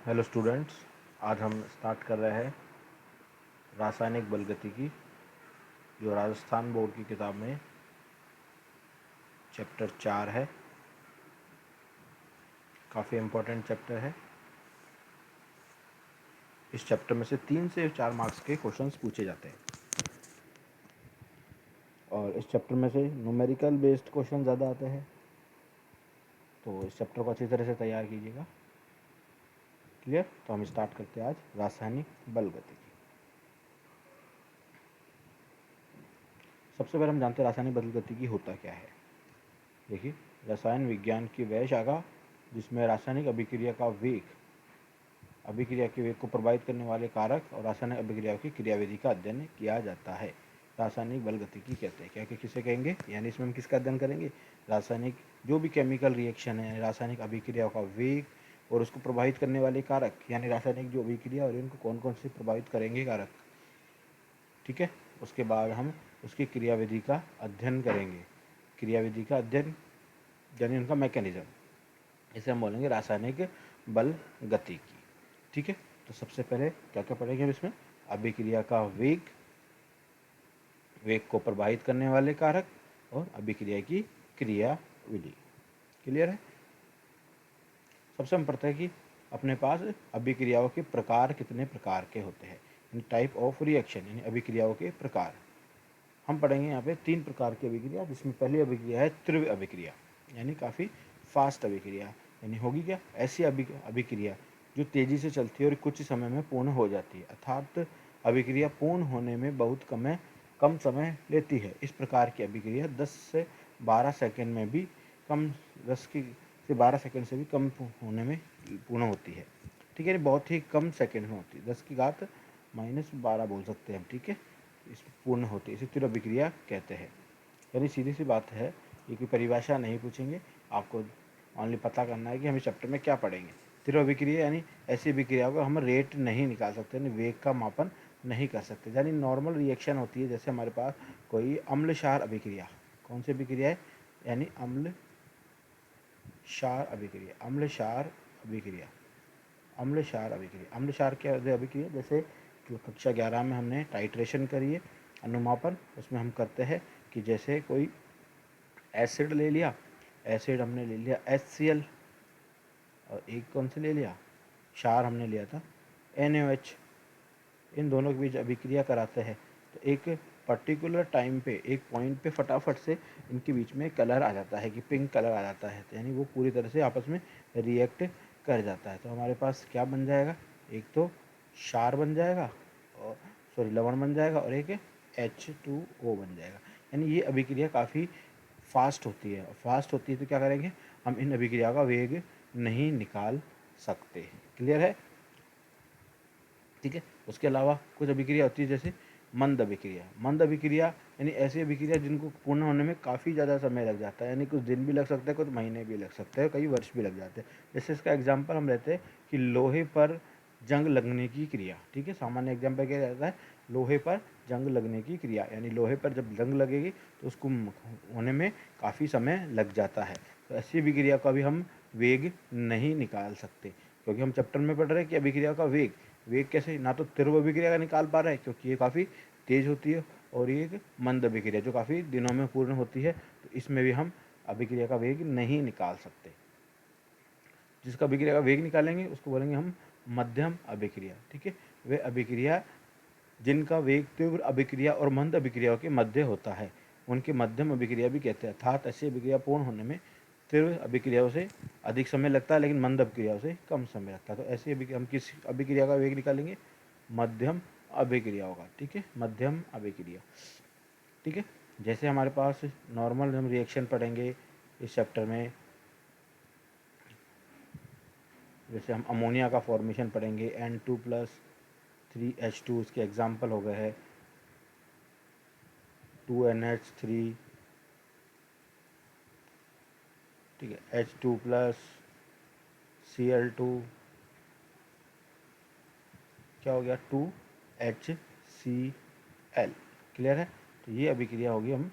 Hello students, आज हम start कर रहे हैं रासायनिक बलगतिकी, जो राजस्थान बोर्ड की किताब में चैप्टर 4 है। काफ़ी इम्पोर्टेंट चैप्टर है। इस चैप्टर में से 3 से 4 मार्क्स के क्वेश्चंस पूछे जाते हैं और इस चैप्टर में से न्यूमेरिकल बेस्ड क्वेश्चन ज़्यादा आते हैं, तो इस चैप्टर को अच्छी तरह से तैयार कीजिएगा। क्लियर? तो हम स्टार्ट करते हैं आज रासायनिक बलगतिकी। सबसे पहले हम जानते हैं रासायनिक बलगतिकी होता क्या है। देखिए, रसायन विज्ञान की वह शाखा जिसमें रासायनिक अभिक्रिया का वेग, अभिक्रिया के वेग को प्रभावित करने वाले कारक और रासायनिक अभिक्रियाओं की क्रियाविधि का अध्ययन किया जाता है, रासायनिक बलगतिकी कहते हैं। क्या क्या किसे कहेंगे, यानी इसमें हम किसका अध्ययन करेंगे? रासायनिक जो भी केमिकल रिएक्शन है, रासायनिक अभिक्रियाओं का वेग और उसको प्रभावित करने वाले कारक, यानी रासायनिक जो अभिक्रिया और इनको कौन कौन से प्रभावित करेंगे कारक। ठीक है, उसके बाद हम उसकी क्रियाविधि का अध्ययन करेंगे। क्रियाविधि का अध्ययन यानी उनका मैकेनिज्म, इसे हम बोलेंगे रासायनिक बल गतिकी। ठीक है, तो सबसे पहले क्या क्या पढ़ेंगे हम इसमें? अभिक्रिया का वेग, वेग को प्रभावित करने वाले कारक और अभिक्रिया की क्रियाविधि। क्लियर है? सबसे हम पढ़ते हैं कि अपने पास अभिक्रियाओं के प्रकार कितने प्रकार के होते हैं, टाइप ऑफ रिएक्शन, यानी अभिक्रियाओं के प्रकार। हम पढ़ेंगे यहाँ पे 3 प्रकार की अभिक्रिया, जिसमें पहली अभिक्रिया है तीव्र अभिक्रिया, यानी काफ़ी फास्ट अभिक्रिया। यानी होगी क्या? ऐसी अभिक्रिया जो तेज़ी से चलती है और कुछ समय में पूर्ण हो जाती है, अर्थात अभिक्रिया पूर्ण होने में बहुत कम समय लेती है। इस प्रकार की अभिक्रिया 10 से 12 सेकंड में भी कम, 10 से 12 सेकंड से भी कम होने में पूर्ण होती है। ठीक है, बहुत ही कम सेकंड में होती है, 10 की घात -12 बोल सकते हैं हम। ठीक है, इस पूर्ण होती है, इसे तीव्र अभिक्रिया कहते हैं। यानी सीधी सी बात है, ये कोई परिभाषा नहीं पूछेंगे, आपको ओनली पता करना है कि हम इस चैप्टर में क्या पढ़ेंगे। तीव्र अभिक्रिया यानी ऐसी अभिक्रिया को हम रेट नहीं निकाल सकते, यानी वेग का मापन नहीं कर सकते। यानी नॉर्मल रिएक्शन होती है, जैसे हमारे पास कोई अम्ल क्षार अभिक्रिया, कौन सी अभिक्रिया है? यानी अम्ल क्षार अभिक्रिया, अम्ल क्षार अभिक्रिया, अम्ल क्षार अभिक्रिया। अम्ल क्षार क्या अभिक्रिया? जैसे जो कक्षा 11 में हमने टाइट्रेशन करी है, अनुमापन, उसमें हम करते हैं कि जैसे कोई एसिड ले लिया, एसिड हमने ले लिया HCl, और एक कौन से ले लिया? क्षार हमने लिया था NaOH। इन दोनों के बीच अभिक्रिया कराते हैं तो एक पर्टिकुलर टाइम पे, एक पॉइंट पे फटाफट से इनके बीच में कलर आ जाता है, कि पिंक कलर आ जाता है, तो यानी वो पूरी तरह से आपस में रिएक्ट कर जाता है। तो हमारे पास क्या बन जाएगा? एक तो क्षार बन जाएगा, और सॉरी लवण बन जाएगा, और एक H2O बन जाएगा। यानी ये अभिक्रिया काफ़ी फास्ट होती है, और फास्ट होती है तो क्या करेंगे हम? इन अभिक्रिया का वेग नहीं निकाल सकते। क्लियर है? ठीक है, उसके अलावा कुछ अभिक्रिया होती है, जैसे मंद अभिक्रिया। मंद अभिक्रिया यानी ऐसी अभिक्रिया जिनको पूर्ण होने में काफ़ी ज़्यादा समय लग जाता है, यानी कुछ दिन भी लग सकते हैं, कुछ महीने भी लग सकते हैं, कई वर्ष भी लग जाते हैं। जैसे इसका एग्जाम्पल हम लेते हैं कि लोहे पर जंग लगने की क्रिया। ठीक है, सामान्य एग्जाम्पल क्या रहता है? लोहे पर जंग लगने की क्रिया, यानी लोहे पर जब जंग लगेगी तो उसको होने में काफ़ी समय लग जाता है। तो ऐसी अभिक्रिया का भी हम वेग नहीं निकाल सकते, क्योंकि हम चैप्टर में पढ़ रहे हैं कि अभिक्रिया का वेग, वेग कैसे? ना तो तीव्र अभिक्रिया का निकाल पा रहा है क्योंकि ये काफ़ी तेज होती है, और ये एक मंद अभिक्रिया जो काफ़ी दिनों में पूर्ण होती है, तो इसमें भी हम अभिक्रिया का वेग नहीं निकाल सकते। जिसका अभिक्रिया का वेग निकालेंगे उसको बोलेंगे हम मध्यम अभिक्रिया। ठीक है, वे अभिक्रिया जिनका वेग तीव्र अभिक्रिया और मंद अभिक्रियाओं के मध्य होता है, उनके मध्यम अभिक्रिया भी कहते हैं। अर्थात ऐसी अभिक्रिया पूर्ण होने में तीव्र अभिक्रियाओं से अधिक समय लगता है, लेकिन मंद अभिक्रियाओं से कम समय लगता है। तो ऐसी हम किस अभिक्रिया का वेग निकालेंगे? मध्यम अभिक्रियाओं का। ठीक है, मध्यम अभिक्रिया। ठीक है, जैसे हमारे पास नॉर्मल हम रिएक्शन पढ़ेंगे इस चैप्टर में, जैसे हम अमोनिया का फॉर्मेशन पढ़ेंगे, N2+3H2, इसके एग्जाम्पल हो गए हैं 2NH3, ठीक है, H2+Cl2, क्या हो गया? 2HCl। क्लियर है? तो ये अभिक्रिया होगी हम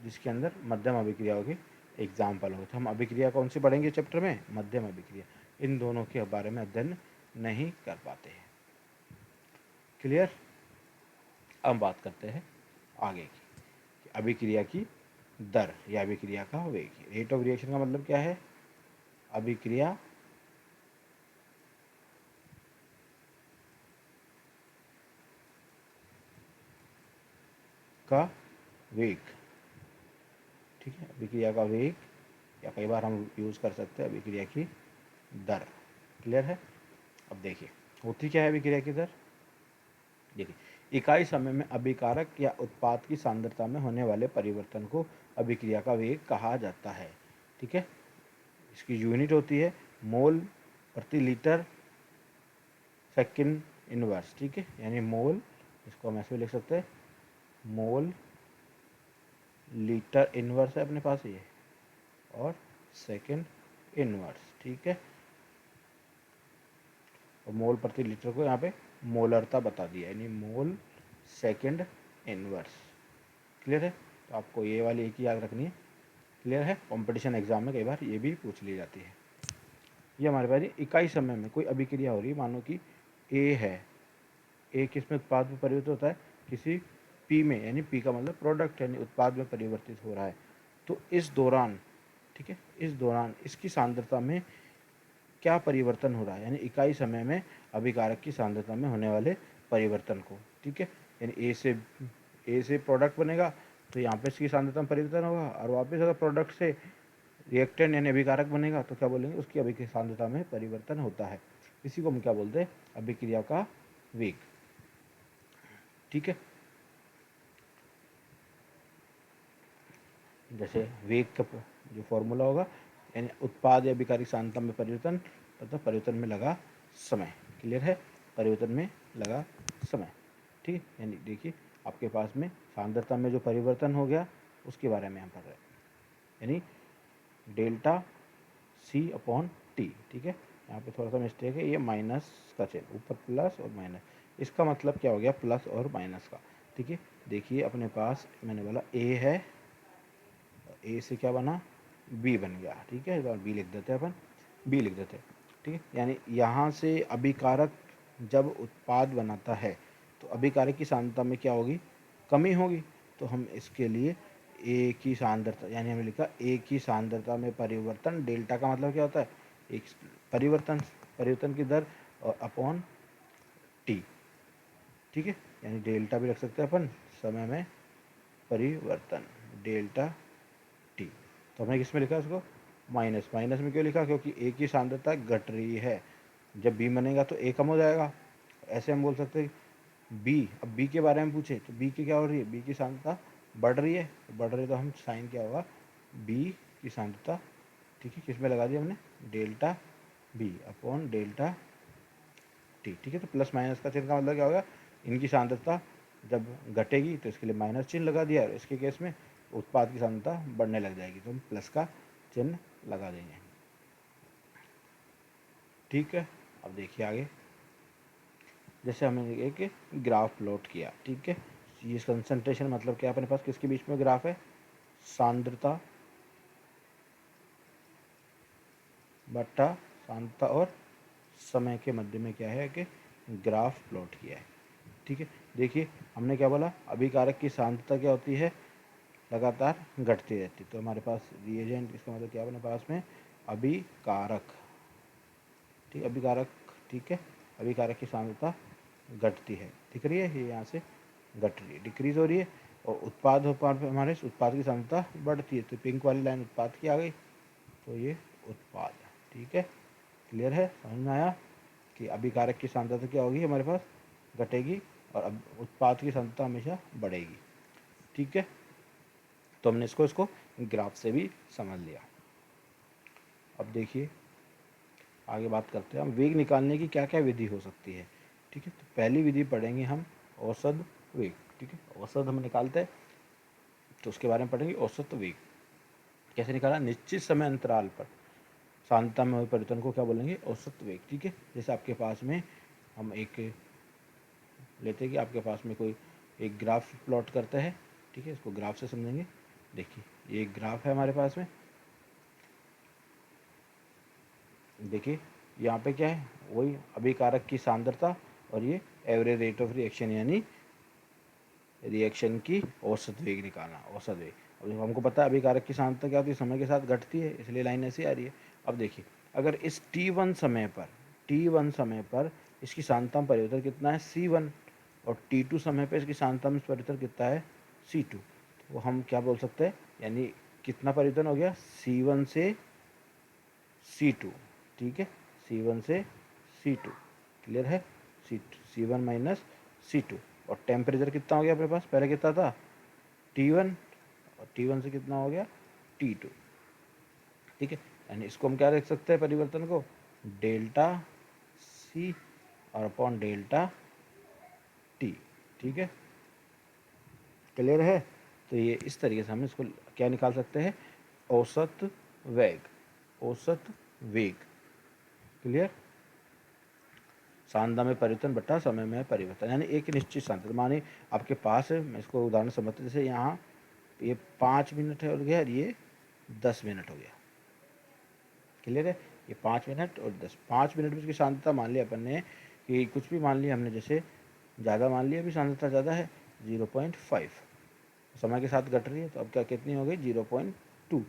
जिसके अंदर मध्यम अभिक्रिया होगी, एग्जाम्पल हो। तो हम अभिक्रिया कौन सी पढ़ेंगे चैप्टर में? मध्यम अभिक्रिया। इन दोनों के बारे में अध्ययन नहीं कर पाते हैं। क्लियर। अब बात करते हैं आगे की, अभिक्रिया की दर या अभिक्रिया का वेग। रेट ऑफ रिएक्शन का मतलब क्या है? अभिक्रिया का वेग, ठीक है, अभिक्रिया का वेग, या कई बार हम यूज़ कर सकते हैं अभिक्रिया की दर। क्लियर है। अब देखिए होती क्या है अभिक्रिया की दर। देखिए इकाई समय में अभिकारक या उत्पाद की सांद्रता में होने वाले परिवर्तन को अभिक्रिया का वेग कहा जाता है। ठीक है, इसकी यूनिट होती है मोल प्रति लीटर सेकंड इनवर्स। ठीक है, यानी मोल, इसको हम ऐसे भी लिख सकते हैं, मोल लीटर इनवर्स है अपने पास ये, और सेकंड इनवर्स। ठीक है, और मोल प्रति लीटर को यहाँ पे मोलरता बता दिया, यानी मोल सेकंड इनवर्स। क्लियर है। तो आपको ये वाली एक ही याद रखनी है। क्लियर है। कंपटीशन एग्जाम में कई बार ये भी पूछ ली जाती है। ये हमारे पास इकाई समय में कोई अभिक्रिया हो रही है, मानो कि ए है, ए किस में उत्पाद में परिवर्तित होता है, किसी पी में, यानी पी का मतलब प्रोडक्ट यानी उत्पाद में परिवर्तित हो रहा है। तो इस दौरान, ठीक है, इस दौरान इसकी सांद्रता में क्या परिवर्तन हो रहा है, यानी इकाई समय में अभिकारक की सांद्रता में होने वाले परिवर्तन को। ठीक है, यानी ए से प्रोडक्ट बनेगा तो यहाँ पे इसकी सांद्रता में परिवर्तन होगा, और वापस अगर प्रोडक्ट से रिएक्टेंट यानी अभिकारक बनेगा तो क्या बोलेंगे, उसकी अभिक्रिया सांद्रता में परिवर्तन होता है। इसी को हम क्या बोलते हैं, अभिक्रिया का वेग। ठीक है, जैसे वेग का जो फॉर्मूला होगा, यानी उत्पाद या अभिकारिक सांद्रता में परिवर्तन तथा परिवर्तन में लगा समय। क्लियर है, परिवर्तन में लगा समय। ठीक है, यानी देखिए आपके पास में सांद्रता में जो परिवर्तन हो गया उसके बारे में हम पढ़ रहे हैं, यानी डेल्टा सी अपॉन टी। ठीक है, यहाँ पे थोड़ा सा मिस्टेक है, ये माइनस का चिन्ह, ऊपर प्लस और माइनस, इसका मतलब क्या हो गया, प्लस और माइनस का। ठीक है, देखिए अपने पास मैंने बोला ए है, ए से क्या बना, बी बन गया। ठीक है, तो बी लिख देते हैं अपन, बी लिख देते हैं। ठीक है, यानी यहाँ से अभिकारक जब उत्पाद बनाता है तो अभिकारक की सांद्रता में क्या होगी, कमी होगी। तो हम इसके लिए ए की सांद्रता, यानी हमने लिखा ए की सांद्रता में परिवर्तन, डेल्टा का मतलब क्या होता है, एक परिवर्तन, परिवर्तन की दर, और अपॉन टी। ठीक है, यानी डेल्टा भी रख सकते हैं अपन, समय में परिवर्तन, डेल्टा टी। तो हमने किस में लिखा उसको, माइनस। माइनस में क्यों लिखा, क्योंकि ए की सांद्रता घट रही है, जब बी बनेगा तो ए कम हो जाएगा। ऐसे हम बोल सकते हैं बी, अब बी के बारे में पूछे तो बी की क्या हो रही है, बी की सांद्रता बढ़ रही है, बढ़ रही है तो हम साइन क्या होगा, बी की सांद्रता, ठीक है, किस में लगा दिया हमने, delta B upon delta T. ठीक है, तो प्लस माइनस का चिन्ह का मतलब क्या होगा, इनकी सांद्रता जब घटेगी तो इसके लिए माइनस चिन्ह लगा दिया, और इसके केस में उत्पाद की सांद्रता बढ़ने लग जाएगी तो हम प्लस का चिन्ह लगा देंगे। ठीक है, अब देखिए आगे, जैसे हमने एक ग्राफ प्लॉट किया। ठीक है, ये कंसंट्रेशन मतलब क्या, अपने पास किसके बीच में ग्राफ है, सांद्रता बट्टा सांद्रता और समय के मध्य में क्या है कि ग्राफ प्लॉट किया है। ठीक है, देखिए हमने क्या बोला, अभिकारक की सांद्रता क्या होती है, लगातार घटती रहती। तो हमारे पास रिएजेंट, इसका मतलब क्या अपने पास में अभिकारक, ठीक, अभिकारक, ठीक है, अभिकारक की सांद्रता घटती है, दिख रही है, ये यहाँ से घट रही है, डिक्रीज हो रही है, और उत्पाद हमारे उत्पाद की सांद्रता बढ़ती है। तो पिंक वाली लाइन उत्पाद की आ गई, तो ये उत्पाद। ठीक है, क्लियर है, समझ में आया कि अभिकारक की सांद्रता क्या होगी हमारे पास, घटेगी, और अब उत्पाद की सांद्रता हमेशा बढ़ेगी। ठीक है, तो हमने इसको ग्राफ से भी समझ लिया। अब देखिए आगे बात करते हैं हम, वेग निकालने की क्या क्या विधि हो सकती है। ठीक है, तो पहली विधि पढ़ेंगे हम औसत वेग। ठीक है, औसत हम निकालते हैं तो उसके बारे में पढ़ेंगे, औसत वेग कैसे निकाला, निश्चित समय अंतराल पर सांद्रता में हुए परिवर्तन को क्या बोलेंगे, औसत वेग। ठीक है, जैसे आपके पास में हम एक लेते हैं कि आपके पास में कोई एक ग्राफ प्लॉट करता है। ठीक है, इसको ग्राफ से समझेंगे। देखिए ये एक ग्राफ है हमारे पास में, देखिए यहाँ पे क्या है, वही अभिकारक की सांद्रता और ये एवरेज रेट ऑफ रिएक्शन यानी रिएक्शन की औसत वेग निकालना, औसत वेग। अब हमको पता है अभिकारक की सांद्रता क्या होती है, समय के साथ घटती है, इसलिए लाइन ऐसी आ रही है। अब देखिए अगर इस t1 समय पर इसकी सांद्रता में परिवर्तन कितना है c1 और t2 समय पर इसकी सांद्रता में परिवर्तन कितना है c2, तो हम क्या बोल सकते हैं, यानी कितना परिवर्तन हो गया c1 से c2, ठीक है, c1 से c2, क्लियर है, c1 माइनस c2। और टेम्परेचर कितना हो गया अपने पास, पहले कितना था T1 और T1 से कितना हो गया T2, ठीक है। यानी इसको हम क्या लिख सकते हैं परिवर्तन को, डेल्टा C और अपॉन डेल्टा T, ठीक है, क्लियर है। तो ये इस तरीके से हम इसको क्या निकाल सकते हैं, औसत वेग, औसत वेग, क्लियर। सांद्रता में परिवर्तन बटा समय में परिवर्तन, यानी एक निश्चित सांद्रता, माने आपके पास है, मैं इसको उदाहरण समझते, जैसे यहाँ ये 5 मिनट है हो गया और ये 10 मिनट हो गया, क्लियर है। ये 5 मिनट और 5 मिनट में इसकी सांद्रता मान लिया अपन ने कि कुछ भी मान लिया हमने, जैसे ज़्यादा मान लिया, अभी सांद्रता ज़्यादा है 0.5, समय के साथ घट रही है, तो अब क्या कितनी हो गई 0.2।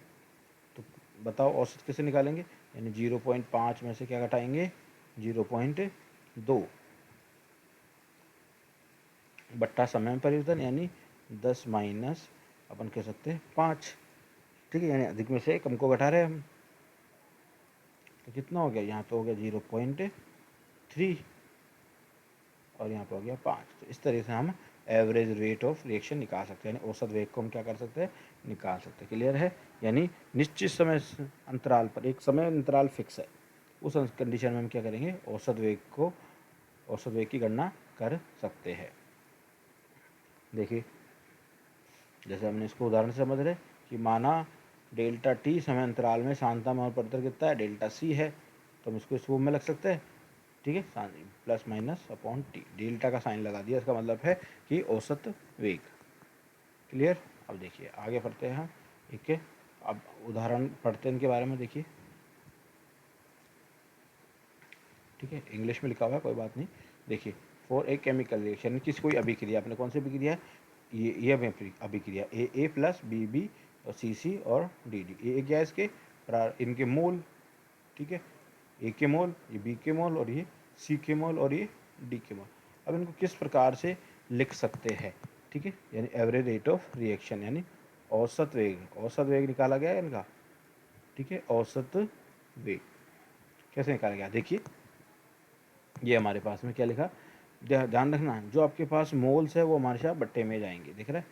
तो बताओ औसत कैसे निकालेंगे, यानी 0.5 में से क्या घटाएंगे 0.2 बट्टा समय में परिवर्तन यानी 10 माइनस अपन कह सकते हैं 5, ठीक है, यानी अधिक में से कम को घटा रहे हैं हम। तो कितना हो गया, यहाँ तो हो गया 0.3 और यहाँ पर हो गया 5। तो इस तरीके से हम एवरेज रेट ऑफ रिएक्शन निकाल सकते हैं, यानी औसत वेग को हम क्या कर सकते हैं, निकाल सकते हैं, क्लियर है। यानी निश्चित समय अंतराल पर, एक समय अंतराल फिक्स है, उस कंडीशन में हम क्या करेंगे, औसत वेग की गणना कर सकते हैं। देखिए जैसे हमने इसको उदाहरण से समझ रहे कि माना डेल्टा टी समय अंतराल में सांद्रता में परिवर्तन कितना है, डेल्टा सी है, तो हम इसको इस रूप में लग सकते हैं, ठीक है, plus minus upon T, delta का साइन लगा दिया, इसका मतलब है कि औसत वेग, क्लियर। अब देखिए आगे पढ़ते हैं हम, ठीक है, अब उदाहरण पढ़ते हैं इनके बारे में, देखिए, ठीक है, इंग्लिश में लिखा हुआ है कोई बात नहीं। देखिए फॉर ए केमिकल रिएक्शन, किसी कोई अभिक्रिया, अपने कौन सी अभिक्रिया है, ये अभिक्रिया ए प्लस बी और सी और डी, ये क्या है इसके इनके मोल, ठीक है, ए के मोल, ये बी के मोल और ये सी के मोल और ये डी के मोल। अब इनको किस प्रकार से लिख सकते हैं, ठीक है, यानी एवरेज रेट ऑफ रिएक्शन यानी औसत वेग निकाला गया है इनका, ठीक है, औसत वेग कैसे निकाला गया, देखिए ये हमारे पास में क्या लिखा, ध्यान रखना जो आपके पास मोल्स है वो हमारे साथ बट्टे में जाएंगे, दिख रहा है,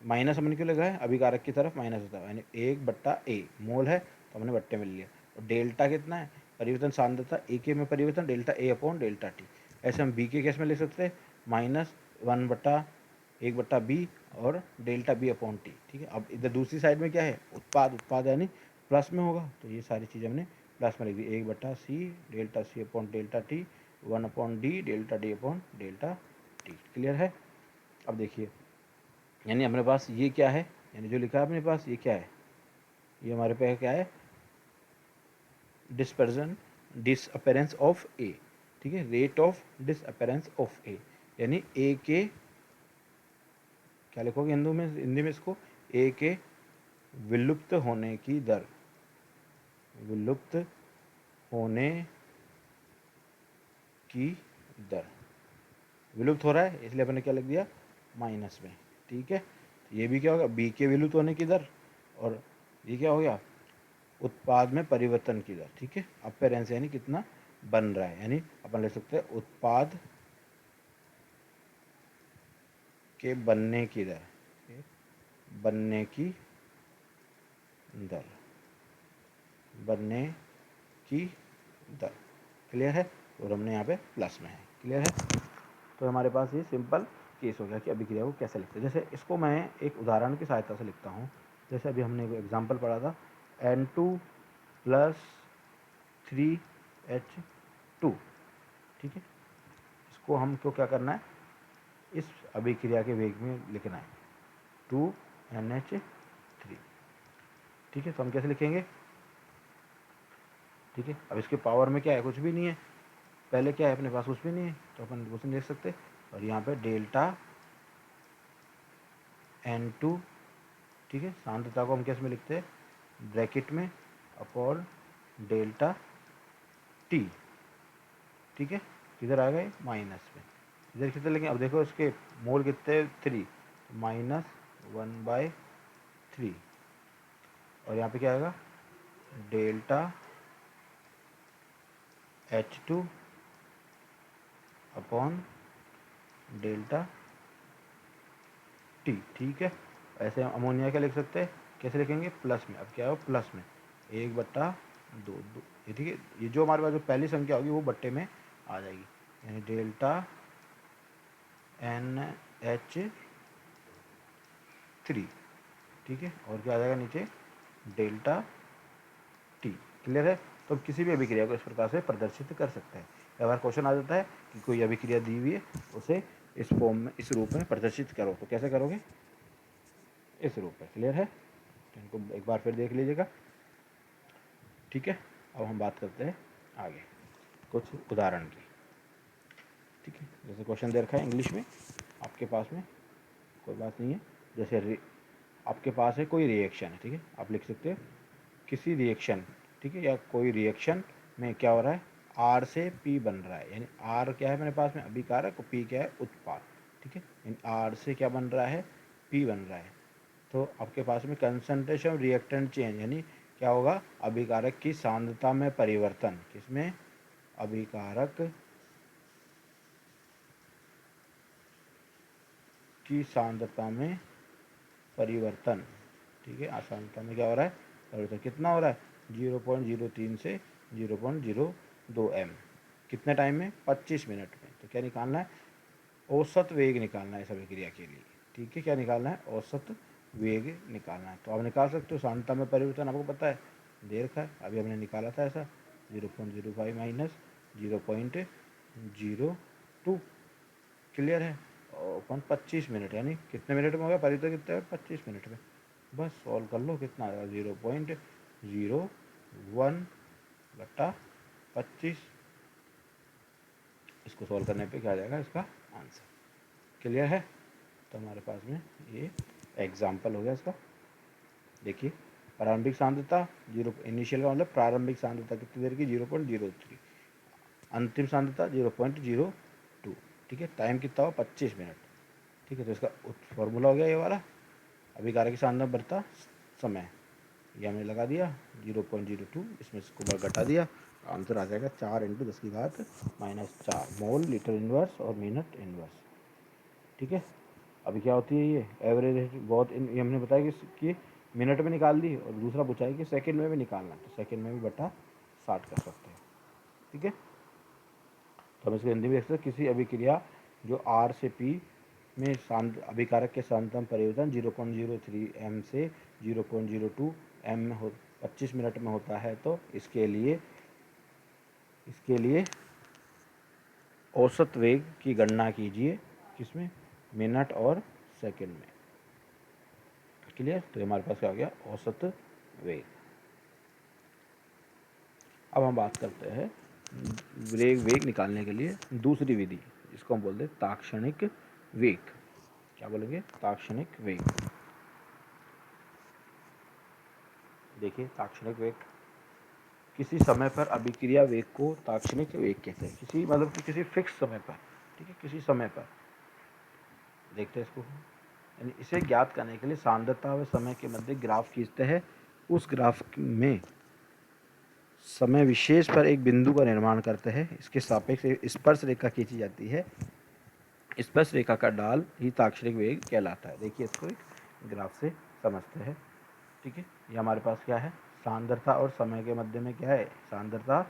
माइनस हमने क्यों लगा है, अभिकारक की तरफ माइनस होता है, यानी 1/a मोल है तो हमने बट्टे में लिया। और डेल्टा कितना है, परिवर्तन सांद्रता ए के में परिवर्तन delta A upon delta T, ऐसे हम बी के केस में ले सकते हैं -1/1/b और डेल्टा बी अपॉन टी, ठीक है। अब इधर दूसरी साइड में क्या है, उत्पाद यानी प्लस में होगा, तो ये सारी चीज़ें हमने प्लस में लिख दी, 1/c delta C upon delta T 1/d delta D upon delta T, clear है। अब देखिए यानी हमारे पास ये क्या है, यानी जो लिखा है अपने पास ये क्या है, ये हमारे पास क्या है, डिसअपेरेंस ऑफ ए, ठीक है, रेट ऑफ डिसअपेरेंस ऑफ ए, यानी ए के क्या लिखोगे हिंदी में इसको, ए के विलुप्त होने की दर, विलुप्त होने की दर, विलुप्त हो रहा है इसलिए अपने क्या लिख दिया माइनस में, ठीक है। तो ये भी क्या होगा, बी के विलुप्त होने की दर, और ये क्या हो गया उत्पाद में परिवर्तन की दर, ठीक है, अपेरेंस यानी कितना बन रहा है, यानी अपन ले सकते हैं उत्पाद के बनने की दर, बनने की दर, बनने की दर, क्लियर है, और हमने यहाँ पे प्लस में है, क्लियर है। तो हमारे पास ये सिंपल केस हो गया कि अभिक्रिया को कैसे लिखते हैं। जैसे इसको मैं एक उदाहरण की सहायता से लिखता हूँ, जैसे अभी हमने एक एग्जांपल पढ़ा था N2 + 3H2, ठीक है, इसको हमको क्या करना है, इस अभिक्रिया के वेग में लिखना है 2NH3, ठीक है। तो हम कैसे लिखेंगे, ठीक है। अब इसके पावर में क्या है, कुछ भी नहीं है, पहले क्या है अपने पास, कुछ भी नहीं है, तो अपन कुछ नहीं लिख सकते। और यहाँ पे डेल्टा n2, ठीक है, सांद्रता को हम कैसे में लिखते हैं, ब्रैकेट में अपॉन डेल्टा टी, ठीक है। किधर आ गए, माइनस में, इधर कितने लगे, अब देखो इसके मोल कितने, 3, -1/3, और यहाँ पे क्या आएगा, delta H2 upon delta T, ठीक है। ऐसे हम अमोनिया क्या लिख सकते हैं, कैसे लिखेंगे, प्लस में, अब क्या हो, प्लस में 1/2, ये ठीक है। ये जो हमारे पास जो पहली संख्या होगी वो बट्टे में आ जाएगी, यानी डेल्टा NH3, ठीक है। और क्या आ जाएगा नीचे, डेल्टा टी, क्लियर है। तो किसी भी अभिक्रिया को इस प्रकार से प्रदर्शित कर सकते हैं। कई बार क्वेश्चन आ जाता है कि कोई अभिक्रिया दी हुई है, उसे इस फॉर्म में, इस रूप में प्रदर्शित करो, तो कैसे करोगे, इस रूप में, क्लियर है। तो इनको एक बार फिर देख लीजिएगा, ठीक है। अब हम बात करते हैं आगे कुछ उदाहरण की, ठीक है। जैसे क्वेश्चन दे रखा है इंग्लिश में आपके पास में, कोई बात नहीं है। जैसे आपके पास है कोई रिएक्शन है, ठीक है, आप लिख सकते हो किसी रिएक्शन, ठीक है, या कोई रिएक्शन में क्या हो रहा है, आर से पी बन रहा है, यानी आर क्या है मेरे पास में, अभिकारक, और पी क्या है, उत्पाद, ठीक है। यानी आर से क्या बन रहा है, पी बन रहा है। तो आपके पास में कंसंट्रेशन रिएक्टेंट चेंज, यानी क्या होगा, अभिकारक की सांद्रता में परिवर्तन, किसमें, अभिकारक की सांद्रता में परिवर्तन, ठीक है। सांद्रता में क्या हो रहा है, परिवर्तन, कितना हो रहा है, 0.03 से 0.02 m, कितने टाइम में, 25 मिनट में। तो क्या निकालना है, औसत वेग निकालना है इस अभिक्रिया के लिए, ठीक है। क्या निकालना है, औसत वेग निकालना है। तो आप निकाल सकते हो, सांद्रता में परिवर्तन आपको पता है, दे रखा है, अभी हमने निकाला था ऐसा, 0.05 माइनस 0.02, क्लियर है। अपन 25 मिनट, यानी कितने मिनट में होगा, परिवर्तन कितने है, 25 मिनट में। बस सॉल्व कर लो, कितना आएगा, 0.01/25, इसको सॉल्व करने पे क्या आ जाएगा इसका आंसर, क्लियर है। तो हमारे पास में ये एग्जाम्पल हो गया इसका। देखिए, प्रारंभिक सांद्रता 0, इनिशियल का मतलब प्रारंभिक सांद्रता कितनी देर की, 0.03, अंतिम सांद्रता 0.02, ठीक है। टाइम कितना हो, 25 मिनट, ठीक है। तो इसका फॉर्मूला हो गया ये वाला, अभिकारक की सांद्रता बढ़ता समय, ये हमने लगा दिया 0.02, इसमें इसको घटा दिया, आंसर आ जाएगा 4 × 10⁻⁴ मोल लीटर इनवर्स और मिनट इनवर्स, ठीक है। अभी क्या होती है ये एवरेज, बहुत ये हमने बताया कि मिनट में निकाल दी, और दूसरा पूछा है कि सेकंड में भी निकालना, तो सेकंड में भी बटा 60 कर सकते हैं, ठीक है। तो हम इसको हिंदी में देख सकते हैं, किसी अभिक्रिया जो आर से पी में अभिकारक के सांद्रता परिवर्तन 0.03 m से 0.02 m में 25 मिनट में होता है, तो इसके लिए औसत वेग की गणना कीजिए, किसमें, मिनट और सेकंड में, क्लियर। तो हमारे पास क्या हो गया, औसत वेग। अब हम बात करते हैं वेग निकालने के लिए दूसरी विधि, जिसको हम बोलते हैं ताक्षणिक वेग। क्या बोलेंगे, ताक्षणिक वेग। देखिए, ताक्षणिक वेग, किसी समय पर अभिक्रिया वेग को ताक्षणिक वेग कहते हैं, किसी मतलब कि किसी फिक्स समय पर, ठीक है, किसी समय पर। देखते हैं इसको, यानी इसे ज्ञात करने के लिए सांद्रता व समय के मध्य ग्राफ खींचते हैं, उस ग्राफ में समय विशेष पर एक बिंदु का निर्माण करते हैं, इसके सापेक्ष स्पर्श रेखा खींची जाती है, स्पर्श रेखा का डाल ही ताक्षणिक वेग कहलाता है। देखिए, इसको एक ग्राफ से समझते हैं, ठीक है। ये हमारे पास क्या है, सांद्रता और समय के मध्य में क्या है, सांद्रता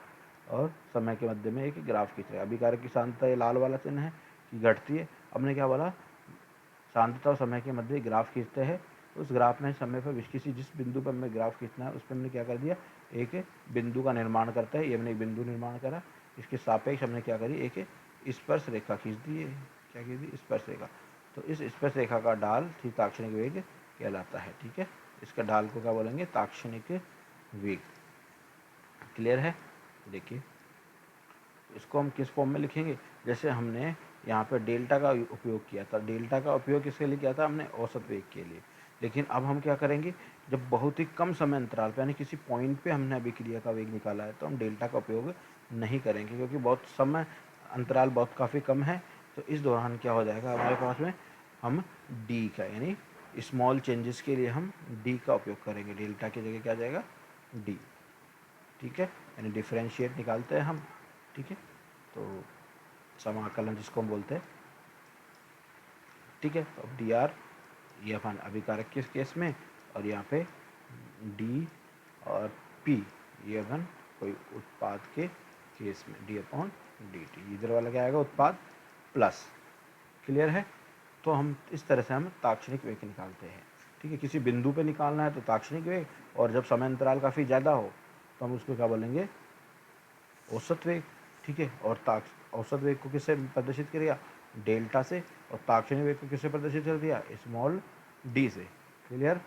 और समय के मध्य में एक ग्राफ खींच रहे हैं। अभिकारक की सांद्रता ये लाल वाला चिन्ह है कि घटती है। हमने क्या बोला, सांद्रता और समय के मध्य ग्राफ खींचते हैं, उस ग्राफ में समय पर किसी जिस बिंदु पर हमें ग्राफ खींचना है, उस पर हमने क्या कर दिया, एक बिंदु का निर्माण करता है। ये हमने एक बिंदु निर्माण करा, इसके सापेक्ष हमने क्या करी, एक स्पर्श रेखा खींच दी है। क्या खींच दी, स्पर्श रेखा। तो इस स्पर्श रेखा का डाल ही ताक्षणिक वेग कहलाता है, ठीक है। इसका ढाल को क्या बोलेंगे, ताक्षणिक वेग, क्लियर है। देखिए इसको हम किस फॉर्म में लिखेंगे, जैसे हमने यहाँ पे डेल्टा का उपयोग किया था। डेल्टा का उपयोग किसके लिए किया था हमने, औसत वेग के लिए। लेकिन अब हम क्या करेंगे, जब बहुत ही कम समय अंतराल पे यानी किसी पॉइंट पे हमने अभिक्रिया का वेग निकाला है तो हम डेल्टा का उपयोग नहीं करेंगे, क्योंकि बहुत समय अंतराल बहुत काफ़ी कम है। तो इस दौरान क्या हो जाएगा हमारे पास में, हम डी का यानी स्मॉल चेंजेस के लिए हम डी का उपयोग करेंगे। डेल्टा की जगह क्या आ जाएगा, डी। ठीक है, यानी डिफरेंशिएट निकालते हैं हम। ठीक है, तो समाकलन जिसको हम बोलते हैं। ठीक है, तो अब डी आर ये अपन अभिकारक के केस में, और यहाँ पे डी और पी ये अपन कोई उत्पाद के केस में, डी अपॉन डी टी। इधर वाला क्या आएगा, उत्पाद प्लस। क्लियर है। तो हम इस तरह से हम ताक्षणिक वेग निकालते हैं। ठीक है, किसी बिंदु पे निकालना है तो ताक्षणिक वेग, और जब समय अंतराल काफ़ी ज़्यादा हो तो हम उसको क्या बोलेंगे, औसत वेग। ठीक है, और औसत वेग को किससे प्रदर्शित करेगा, डेल्टा से, और ताक्षणिक वेग को किससे प्रदर्शित कर दिया, स्मॉल डी से। क्लियर।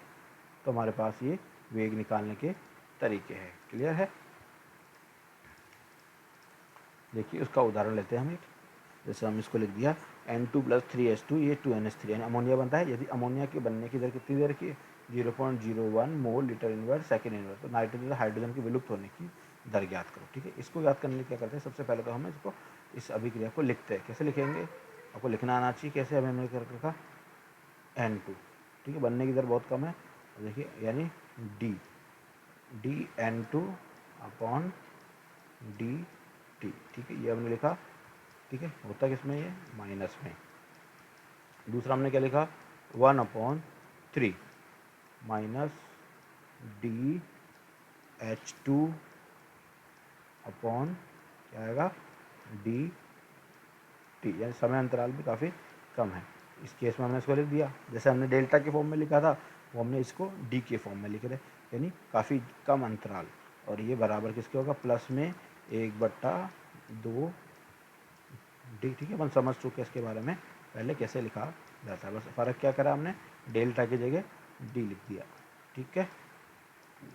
तो हमारे पास ये वेग निकालने के तरीके हैं। क्लियर है। देखिए उसका उदाहरण लेते हैं हम एक। जैसे हम इसको लिख दिया N2 + 3H2 ये 2NH3 यानी अमोनिया बनता है। यदि अमोनिया के बनने की दर कितनी देर की है, 0.01 mole litre inverse second inverse. तो नाइट्रोजन हाइड्रोजन के विलुप्त होने की दर ज्ञात करो। ठीक है, इसको ज्ञात करने के लिए क्या करते हैं, सबसे पहले तो हम इसको इस अभिक्रिया को लिखते हैं। कैसे लिखेंगे, आपको लिखना आना चाहिए। कैसे, हमें हमने कर रखा N2। ठीक है, बनने की दर बहुत कम है, देखिए यानी D N2 upon D T. ठीक है, ये हमने लिखा। ठीक है, होता किसमें ये, माइनस में। दूसरा हमने क्या लिखा, 1/3 माइनस डी H2 अपॉन क्या आएगा, डी टी। यानी समय अंतराल भी काफ़ी कम है। इस केस में हमने इसको लिख दिया। जैसे हमने डेल्टा के फॉर्म में लिखा था वो हमने इसको डी के फॉर्म में लिख रहे, यानी काफ़ी कम अंतराल। और ये बराबर किसके होगा, प्लस में 1/2 डी। ठीक है, अपन समझ चुके इसके बारे में पहले कैसे लिखा जाता है। बस फ़र्क क्या करा हमने, डेल्टा की जगह डी लिख दिया। ठीक है,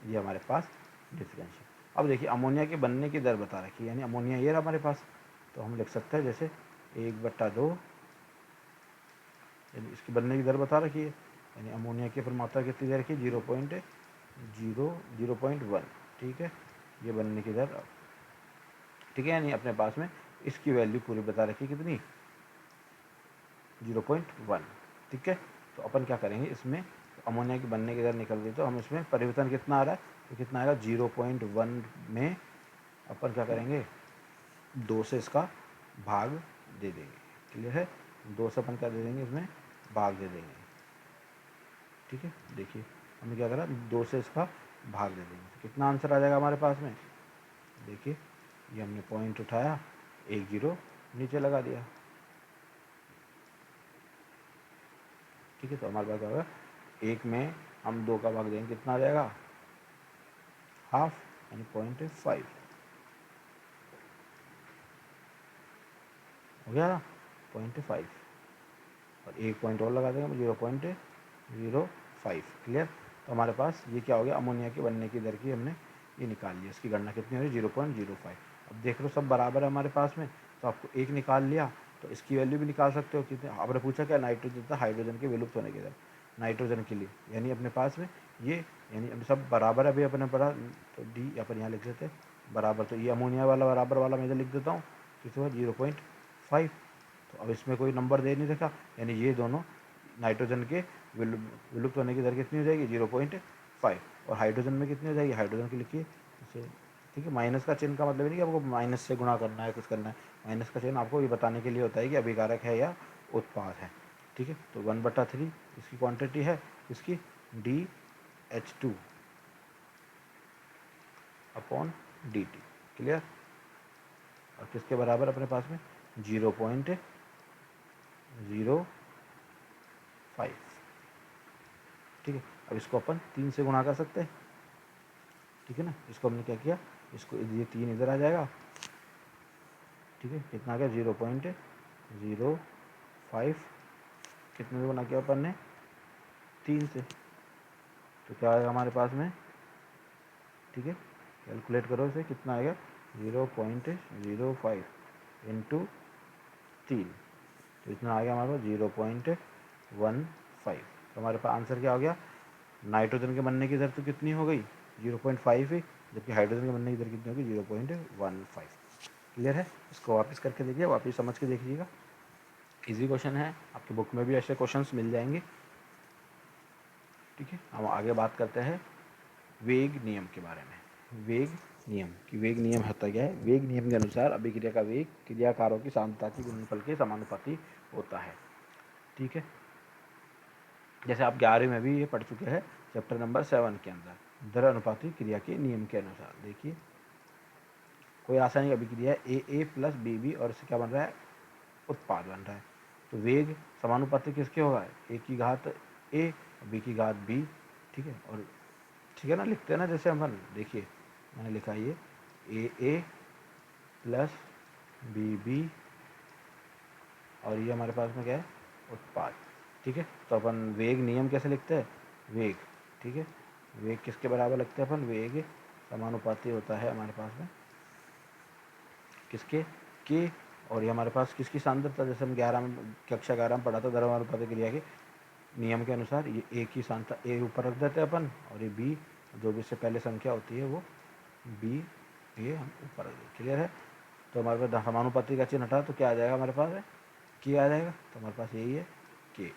ये हमारे पास डिफरेंशियल। अब देखिए अमोनिया के बनने की दर बता रखी है, यानी अमोनिया ये रहा हमारे पास। तो हम लिख सकते हैं जैसे 1/2, यानी इसकी बनने की दर बता रखी है, यानी अमोनिया की फिर मात्रा कितनी दे रखी है, 0.1। ठीक है, ये बनने की दर। ठीक है, यानी अपने पास में इसकी वैल्यू पूरी बता रखी है कितनी, 0.1। ठीक है, तो अपन क्या करेंगे इसमें, अमोनिया की बनने की दर निकल गई तो हम इसमें परिवर्तन कितना आ रहा है, तो कितना आएगा 0.1 में अपन क्या करेंगे, 2 से इसका भाग दे देंगे। क्लियर है, 2 से अपन क्या दे देंगे, इसमें भाग दे देंगे। ठीक है, देखिए हमने क्या करा, 2 से इसका भाग दे देंगे तो कितना आंसर आ जाएगा हमारे पास में। देखिए ये हमने पॉइंट उठाया, 1 0 नीचे लगा दिया। ठीक है, तो हमारे पास क्या होगा, 1 में हम 2 का भाग देंगे, कितना आ जाएगा, हाफ, यानी 0.5 हो गया, 0.5। और 1 पॉइंट और लगा देंगे, 0.05। क्लियर। तो हमारे पास ये क्या हो गया, अमोनिया के बनने की दर की हमने ये निकाल लिया। इसकी गणना कितनी हो रही है, 0.05। अब देख लो सब बराबर है हमारे पास में, तो आपको एक निकाल लिया तो इसकी वैल्यू भी निकाल सकते हो। कितने आपने पूछा क्या, नाइट्रोजन था हाइड्रोजन के विलुप्त होने की दर, नाइट्रोजन के लिए, यानी अपने पास में ये, यानी अब सब बराबर है। अभी अपने पढ़ा तो डी अपन यहाँ लिख देते बराबर। तो ये अमोनिया वाला बराबर वाला मैं इधर लिख देता हूँ, कितना 0.5। तो अब इसमें कोई नंबर दे नहीं रखा, यानी ये दोनों नाइट्रोजन के विलुप्त होने की दर कितनी हो जाएगी, 0.5। और हाइड्रोजन में कितनी हो जाएगी, हाइड्रोजन की लिखिए इसे। ठीक है, माइनस का चिन्ह का मतलब नहीं कि आपको माइनस से गुणा करना है, कुछ करना है। माइनस का चिन्ह आपको ये बताने के लिए होता है कि अभिकारक है या उत्पाद है। ठीक है, तो 1/3 इसकी क्वांटिटी है, इसकी DH2 अपॉन dt। क्लियर। और किसके बराबर अपने पास में, 0.05। ठीक है, अब इसको अपन 3 से गुणा कर सकते हैं। ठीक है ना, इसको हमने क्या किया, इसको ये 3 इधर आ जाएगा। ठीक है, कितना आ गया, 0.05। कितने से गुणा किया अपन ने, 3 से, तो क्या आएगा हमारे पास में। ठीक है, कैलकुलेट करो इसे, कितना आएगा, 0.05 इंटू 3, तो इतना आ गया हमारे पास 0.15। तो हमारे पास आंसर क्या हो गया, नाइट्रोजन के बनने की दर तो कितनी हो गई 0.5 ही, जबकि हाइड्रोजन के बनने की दर कितनी होगी 0.15। क्लियर है। इसको वापस करके देखिए, वापस समझ के देखिएगा, इजी क्वेश्चन है, आपकी बुक में भी ऐसे क्वेश्चंस मिल जाएंगे। ठीक है, हम आगे बात करते हैं वेग नियम के बारे में। वेग नियम कि वेग नियम होता क्या है। वेग नियम के अनुसार अभिक्रिया का वेग क्रियाकारों की सांद्रता के गुणनफल के समानुपाती होता है। ठीक है, जैसे आप 11वीं में भी ये पढ़ चुके हैं चैप्टर नंबर 7 के अंदर, दर अनुपाती क्रिया के नियम के अनुसार। देखिए, कोई रासायनिक अभिक्रिया ए प्लस बी और इससे क्या बन रहा है, उत्पाद बन रहा है। तो वेग समानुपाती किसके होगा, ए की घात ए, बी की घात बी। ठीक है, और ठीक है ना, लिखते हैं ना जैसे अपन, देखिए मैंने लिखा ये ए प्लस बी और ये हमारे पास में क्या है, उत्पाद। ठीक है, तो अपन वेग नियम कैसे लिखते हैं, वेग, ठीक है, वेग किसके बराबर लिखते हैं अपन, वेग समानुपाती होता है हमारे पास में किसके, के, और ये हमारे पास किसकी सांद्रता, जैसे हम 11 में कक्षा 11 में पढ़ा था द्रव्यानुपाती क्रिया के नियम के अनुसार, ये ए की सांद्रता ए ऊपर रख देते हैं अपन, और ये बी जो भी इससे पहले संख्या होती है वो बी, ये हम ऊपर रख देते। क्लियर है। तो हमारे पास समानुपाती का चिन्ह हटा तो क्या आ जाएगा हमारे पास है, के आ जाएगा। तो हमारे पास यही है के।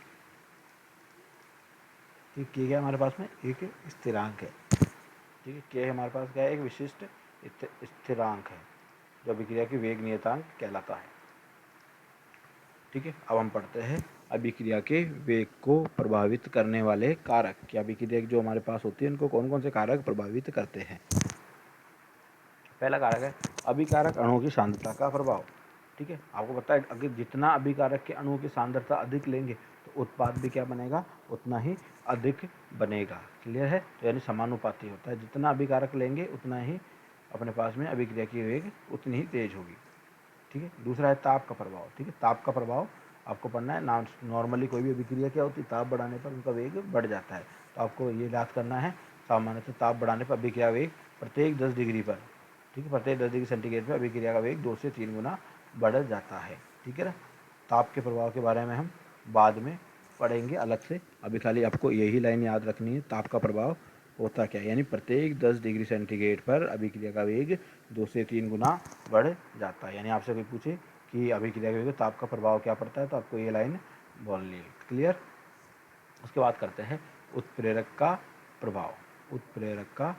ठीक, के क्या हमारे पास में एक स्थिरांक है। ठीक है, के हमारे पास क्या है, एक विशिष्ट स्थिरांक है जो अभिक्रिया की वेग नियतांक कहलाता है। ठीक है, अब हम पढ़ते हैं अभिक्रिया के वेग को प्रभावित करने वाले कारक। क्या अभिक्रिया जो हमारे पास होती है उनको कौन कौन से कारक प्रभावित करते हैं। पहला कारक है अभिकारक अणुओं की सांद्रता का प्रभाव। ठीक है, आपको पता है अगर जितना अभिकारक के अणुओं की सांद्रता अधिक लेंगे तो उत्पाद भी क्या बनेगा, उतना ही अधिक बनेगा। क्लियर है, तो यानी समानुपाती होता है, जितना अभिकारक लेंगे उतना ही अपने पास में अभिक्रिया की वेग उतनी ही तेज होगी। ठीक है, दूसरा है ताप का प्रभाव। ठीक है, ताप का प्रभाव आपको पढ़ना है। नॉर्मली कोई भी अभिक्रिया क्या होती है, ताप बढ़ाने पर उनका वेग बढ़ जाता है। तो आपको ये याद करना है, सामान्यतः ताप बढ़ाने पर अभिक्रिया वेग प्रत्येक 10 डिग्री पर, ठीक है, प्रत्येक 10 डिग्री सेंटीग्रेड पर अभिक्रिया का वेग 2 से 3 गुना बढ़ जाता है। ठीक है ना, ताप के प्रभाव के बारे में हम बाद में पढ़ेंगे अलग से, अभी खाली आपको यही लाइन याद रखनी है, ताप का प्रभाव होता क्या है, यानी प्रत्येक 10 डिग्री सेंटीग्रेड पर अभिक्रिया का वेग 2 से 3 गुना बढ़ जाता है। यानी आपसे कोई पूछे कि अभिक्रिया के वेग ताप का प्रभाव क्या पड़ता है तो आपको ये लाइन बोलनी है। क्लियर। उसके बाद करते हैं उत्प्रेरक का प्रभाव। उत्प्रेरक का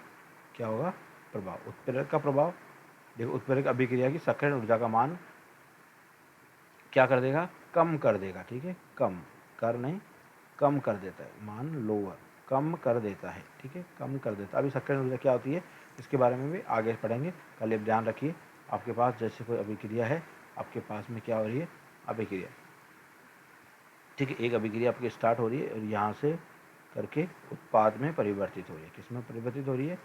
क्या होगा, प्रभाव। उत्प्रेरक का प्रभाव, देखो उत्प्रेरक अभिक्रिया की सक्रियण ऊर्जा का मान क्या कर देगा, कम कर देगा। ठीक है, कम कर नहीं, कम कर देता है, मान लोअर, कम कर देता है। ठीक है, कम कर देता है। अभी सक्रियण ऊर्जा क्या होती है इसके बारे में भी आगे पढ़ेंगे, कल ये ध्यान रखिए। आपके पास जैसे कोई अभिक्रिया है, आपके पास में क्या हो रही है, अभिक्रिया। ठीक है, एक अभिक्रिया आपकी स्टार्ट हो रही है और यहाँ से करके उत्पाद में परिवर्तित हो रही है। किस में परिवर्तित हो रही है,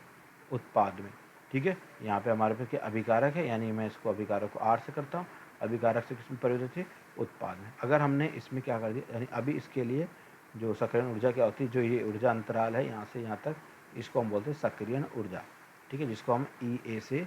उत्पाद में। ठीक है, यहाँ पे हमारे पास क्या अभिकारक है, यानी मैं इसको अभिकारक को आर से करता हूँ, अभिकारक से किस में परिवर्तित है, उत्पाद में। अगर हमने इसमें क्या कर दिया, यानी अभी इसके लिए जो सक्रियण ऊर्जा क्या होती है, जो ये ऊर्जा अंतराल है यहाँ से यहाँ तक, इसको हम बोलते हैं सक्रियण ऊर्जा। ठीक है, जिसको हम ई ए से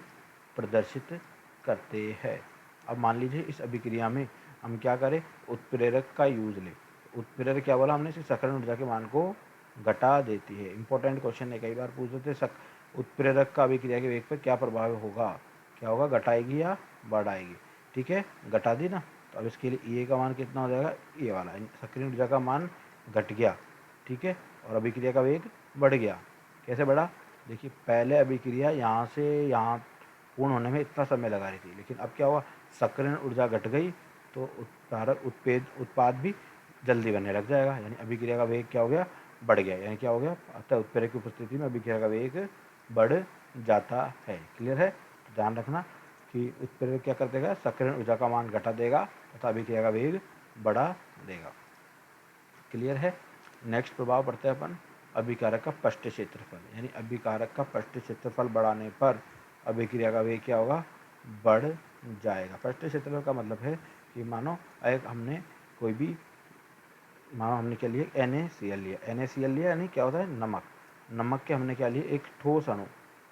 प्रदर्शित करते हैं। अब मान लीजिए इस अभिक्रिया में हम क्या करें, उत्प्रेरक का यूज लें। उत्प्रेरक क्या बोला हमने, इस सक्रियण ऊर्जा के मान को घटा देती है। इंपॉर्टेंट क्वेश्चन है, कई बार पूछ देते हैं उत्प्रेरक का अभिक्रिया के वेग पर क्या प्रभाव होगा, क्या होगा, घटाएगी या बढ़ाएगी। ठीक है, घटा दी ना, तो अब इसके लिए ए का मान कितना हो जाएगा, ए वाला, सक्रियण ऊर्जा का मान घट गया। ठीक है, और अभिक्रिया का वेग बढ़ गया। कैसे बढ़ा, देखिए पहले अभिक्रिया यहाँ से यहाँ पूर्ण होने में इतना समय लगा रही थी, लेकिन अब क्या हुआ, सक्रियण ऊर्जा घट गई तो उत्पाद भी जल्दी बनने लग जाएगा, यानी अभिक्रिया का वेग क्या हो गया, बढ़ गया। यानी क्या हो गया, अतः उत्प्रेरक की उपस्थिति में अभिक्रिया का वेग बढ़ जाता है। क्लियर है, तो ध्यान रखना कि उत्प्रेरक क्या कर देगा, सक्रियण ऊर्जा का मान घटा देगा तथा अभिक्रिया का वेग बढ़ा देगा। क्लियर है। नेक्स्ट प्रभाव पढ़ते हैं अपन अभिकारक का पृष्ठ क्षेत्रफल, यानी अभिकारक का पृष्ठ क्षेत्रफल बढ़ाने पर अभिक्रिया का वेग क्या होगा, बढ़ जाएगा। पृष्ठ क्षेत्रफल का मतलब है कि मानो एक हमने कोई भी, मानो हमने क्या लिया, NaCl लिया, NaCl लिया यानी क्या होता है, नमक। नमक के हमने क्या लिया, एक ठोस अणु।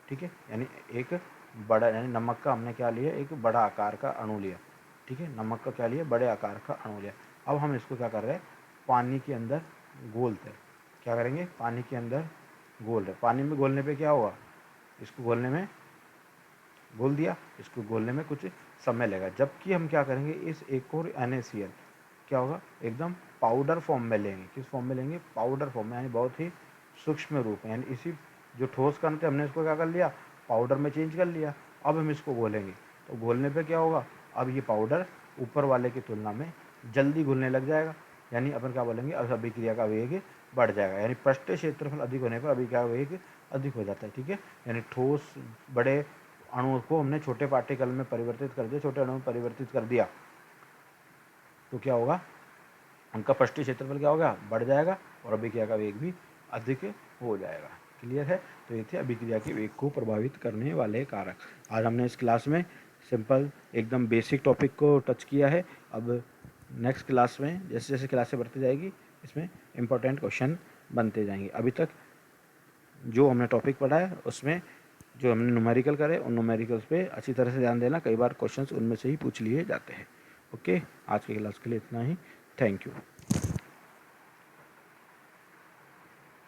ठीक है, यानी एक बड़ा, यानी नमक का हमने क्या लिया, एक बड़ा आकार का अणु लिया, ठीक है, नमक का क्या लिया, बड़े आकार का अणु लिया। अब हम इसको क्या कर रहे हैं, पानी के अंदर घोलते हैं। क्या करेंगे, पानी के अंदर घोल रहे। पानी में घोलने पे क्या हुआ, इसको घोलने में घोल दिया, इसको घोलने में कुछ समय लगेगा। जबकि हम क्या करेंगे, इस एक और NaCl क्या होगा, एकदम पाउडर फॉर्म में लेंगे। किस फॉर्म में लेंगे, पाउडर फॉर्म में, यानी बहुत ही सूक्ष्म रूप में, यानी इसी जो ठोस कण थे हमने इसको क्या कर लिया, पाउडर में चेंज कर लिया। अब हम इसको घोलेंगे, तो घोलने पे क्या होगा, अब ये पाउडर ऊपर वाले की तुलना में जल्दी घुलने लग जाएगा, यानी अपन क्या बोलेंगे, अब अभिक्रिया का वेग बढ़ जाएगा, यानी पृष्ठीय क्षेत्रफल अधिक होने पर अभिक्रिया का वेग अधिक हो जाता है, ठीक है। यानी ठोस बड़े अणुओं को हमने छोटे पार्टिकल में परिवर्तित कर दिया, छोटे अणु में परिवर्तित कर दिया, तो क्या होगा, उनका पृष्ठीय क्षेत्रफल क्या होगा, बढ़ जाएगा, और अभिक्रिया का वेग भी अधिक हो जाएगा। क्लियर है। तो ये थे अभिक्रिया के वेग को प्रभावित करने वाले कारक। आज हमने इस क्लास में सिंपल एकदम बेसिक टॉपिक को टच किया है। अब नेक्स्ट क्लास में जैसे जैसे क्लासें बढ़ती जाएगी, इसमें इंपॉर्टेंट क्वेश्चन बनते जाएंगे। अभी तक जो हमने टॉपिक पढ़ा है उसमें जो हमने न्यूमेरिकल करे, उन न्यूमेरिकल्स पे अच्छी तरह से ध्यान देना, कई बार क्वेश्चंस उनमें से ही पूछ लिए जाते हैं। ओके, आज की क्लास के लिए इतना ही। Thank you.